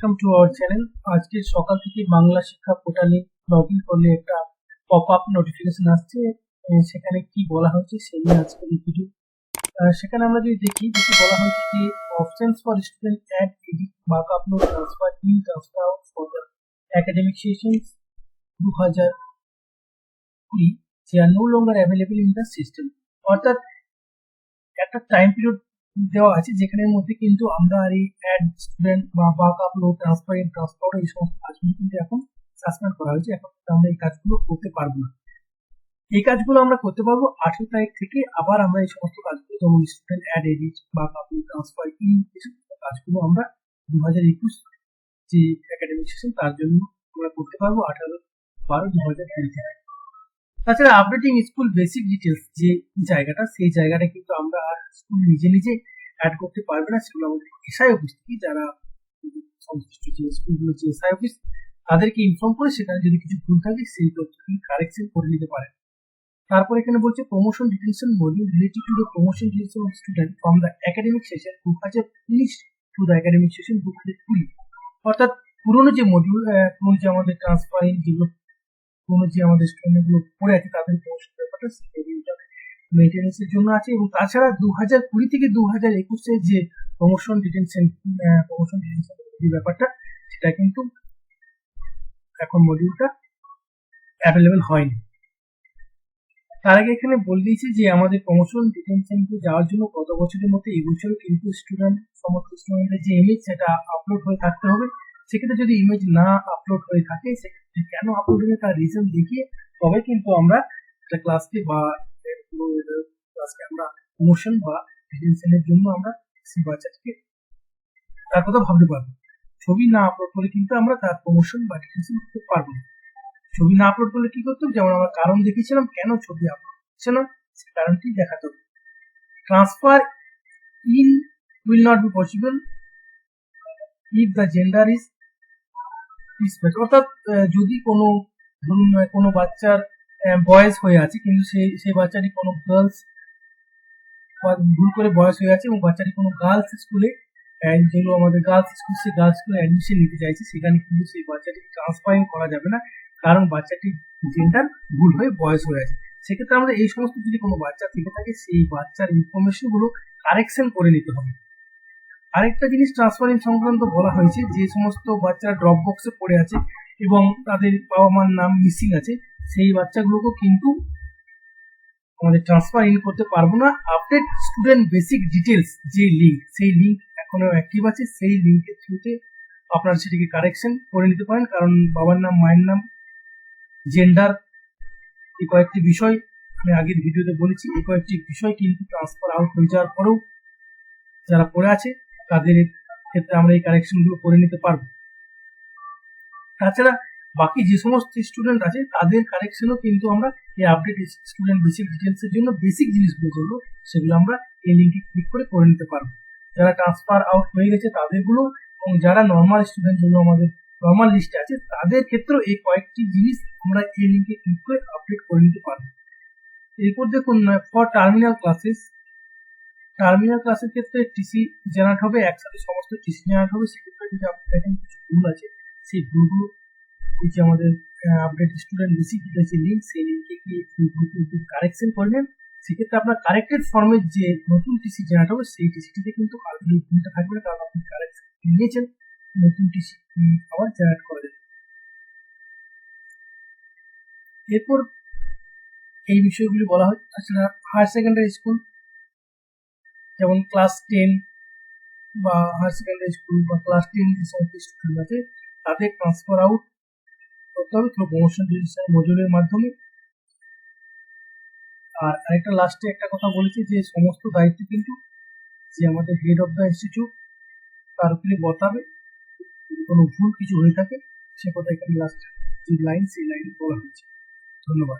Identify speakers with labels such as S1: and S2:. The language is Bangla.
S1: Welcome to our channel. আজকে সকাল থেকে বাংলা শিক্ষা পোর্টালে লগ ইন করলে একটা পপ আপ নোটিফিকেশন আসছে। সেখানে কি বলা হয়েছে সেই নিয়ে আজকের এই ভিডিও। সেখানে আমরা যদি দেখি বলা হয়েছে যে options for student add edit mark upload transfer in transfer out for the academic sessions 2020 যে are no longer available in the system. অর্থাৎ একটা টাইম পিরিয়ড দেওয়া আছে যেখানের মধ্যে কিন্তু আমরা আর এই অ্যাড স্টুডেন্ট বা বাক আপলোড ট্রান্সফার ইন ট্রান্সফার এই সমস্ত কাজগুলো কিন্তু এখন সাসপেন্ড করা হয়েছে। এখন আমরা এই কাজগুলো করতে পারবো না। এই কাজগুলো আমরা করতে পারবো 18 তারিখ থেকে। আবার আমরা এই সমস্ত কাজগুলো যেমন স্টুডেন্ট অ্যাড এডিট বাক আপলোড ট্রান্সফার ইন এই সমস্ত কাজগুলো আমরা 2021 যে একাডেমিক সেশন তার জন্য আমরা করতে পারবো 18/12/2020। তাছাড়া আপডেটিং স্কুল বেসিক ডিটেলস যে জায়গাটা সেই জায়গাটা কিন্তু আমরা আর স্কুল নিজে নিজে অ্যাড করতে পারবে না। সেগুলো আমাদের এসআই অফিস থেকে যারা সংশ্লিষ্ট যে স্কুলগুলো যে এসআই অফিস তাদেরকে ইনফর্ম করে সেখানে যদি কিছু ভুল থাকে সেই তথ্যটি কারেকশন করে নিতে পারে। তারপর এখানে বলছে promotion detention module related to the promotion detention of student from the academic session 2019 to the academic session 2020। অর্থাৎ পুরনো যে মডিউল পুরনো যে আমাদের ট্রান্সফারিং যেগুলো পুরনো যে আমাদের স্টুডেন্টগুলো পড়ে আছে তাদের প্রমোশন ব্যাপারটা সেটা মেইনটেনেন্সের জন্য আছে। এবং তাছাড়া 2020 থেকে 2021 যে প্রমোশন ডিটেনশন যে ব্যাপারটা সেটা কিন্তু এখন মডিউলটা অ্যাভেলেবেল হয়নি। তার আগে এখানে বলে দিয়েছে যে আমাদের প্রমোশন ডিটেনশনকে যাওয়ার জন্য গত বছরের মধ্যে এই বছরও কিন্তু সমস্ত স্টুডেন্টের যে ইমেজ সেটা আপলোড হয়ে থাকতে হবে। সেক্ষেত্রে যদি ইমেজ না আপলোড হয়ে থাকে সেক্ষেত্রে কেন আপলোড হয়ে তার রিজন দেখিয়ে তবে কিন্তু আমরা একটা ক্লাসকে আমরা প্রমোশন বা ডিটেনশনের জন্য আমরা সেই বাচ্চাটিকে তার কথা ভাবতে পারবো। ছবি না আপলোড করলে কিন্তু আমরা তার প্রমোশন বা ডিটেনশন করতে পারবো না। ছবি না আপলোড করলে কি করতে হবে, যেমন আমরা কারণ দেখেছিলাম কেন ছবি আপলোড হচ্ছে না সেই কারণটি দেখাতে হবে। Transfer in will not be possible if the gender is special. অর্থাৎ যদি কোনো বাচ্চার বয়স হয়ে আছে কিন্তু সেই বাচ্চাটি কোনো গার্লস ভুল করে বয়স হয়ে আছে এবং বাচ্চাটি কোনো গার্লস স্কুলে যেগুলো আমাদের গার্লস স্কুল সেই গার্লস স্কুলে অ্যাডমিশন নিতে চাইছে সেখানে কিন্তু সেই বাচ্চাটি ট্রান্সফারিং করা যাবে না কারণ বাচ্চাটির জেন্ডার ভুল হয়ে বয়স হয়ে আছে। সেক্ষেত্রে আমাদের এই সমস্ত যদি কোনো বাচ্চা থেকে থাকে সেই বাচ্চার ইনফরমেশন গুলো কারেকশন করে নিতে হবে। আরেকটা জিনিস ট্রান্সফারিং সংক্রান্ত বলা হয়েছে যে সমস্ত বাচ্চারা ড্রপ বক্সে পড়ে আছে এবং তাদের বাবা মার নাম মিসিং আছে সেই বাচ্চাগুলোকে কিন্তু আমাদের ট্রান্সফার ইন করতে পারবো না। আপডেট স্টুডেন্ট বেসিক ডিটেলস যে লিঙ্ক সেই লিঙ্ক এখনো অ্যাক্টিভ আছে, সেই লিঙ্কের থ্রুতে আপনারা সেটিকে কারেকশন করে নিতে পারেন। কারণ বাবার নাম মায়ের নাম জেন্ডার এই কয়েকটি বিষয় আমি আগের ভিডিওতে বলেছি, এই কয়েকটি বিষয় কিন্তু ট্রান্সফার আউট হয়ে যাওয়ার পরেও যারা পড়ে আছে তাদের ক্ষেত্রে আমরা এই কারেকশনগুলো করে নিতে পারবো। তাছাড়া বাকি যে সমস্ত স্টুডেন্ট আছে তাদের কারেকশনও কিন্তু আমরা এই আপডেট স্টুডেন্ট বেসিক ডিটেলস এর জন্য বেসিক জিনিসগুলো যেগুলো সেগুলো আমরা এই লিঙ্কে ক্লিক করে নিতে পারবো। যারা ট্রান্সফার আউট হয়ে গেছে তাদেরগুলো এবং যারা নর্মাল স্টুডেন্ট যেগুলো আমাদের নর্মাল লিস্টে আছে তাদের ক্ষেত্রেও এই কয়েকটি জিনিস আমরা এই লিঙ্কে ক্লিক করে আপডেট করে নিতে পারবো। এরপর দেখুন ফর টার্মিনাল ক্লাসের ক্ষেত্রে টিসি জেনারেট হবে, একসাথে সমস্ত টিসি জেনারেট হবে। সেক্ষেত্রে যদি আপনার এখানে কিছু ভুল আছে সেই ভুলগুলো যে আমাদের update student basic details link সেই লিঙ্কে গিয়ে কারেকশন করবেন। সেক্ষেত্রে আপনার কারেক্টেড ফর্মের যে নতুন টিসি জেনারেট হবে সেই টিসিটিতে কিন্তু এই ভুলটা থাকবে না কারণ আপনি কারেকশন নিয়েছেন, নতুন টিসি আবার জেনারেট করা যাবে। এরপর এই বিষয়গুলি বলা হয়। তাছাড়া হায়ার সেকেন্ডারি স্কুল যেমন ক্লাস 10 বা হায়ার সেকেন্ডারি স্কুল বা ক্লাস 10 যে সমস্ত স্টুডেন্ট আছে তাদের ট্রান্সফার আউট করতে হবে থ্রু প্রমোশন ডিটেনশন মডিউলের মাধ্যমে। আর আরেকটা লাস্টে একটা কথা বলেছি যে সমস্ত দায়িত্ব কিন্তু যে আমাদের হেড অফ দ্য ইনস্টিটিউট তার উপরে বর্তাবে। যদি কোনো ভুল কিছু হয়ে থাকে সে কথা এখানে লাস্ট যে লাইন সেই লাইন বলা হয়েছে। ধন্যবাদ।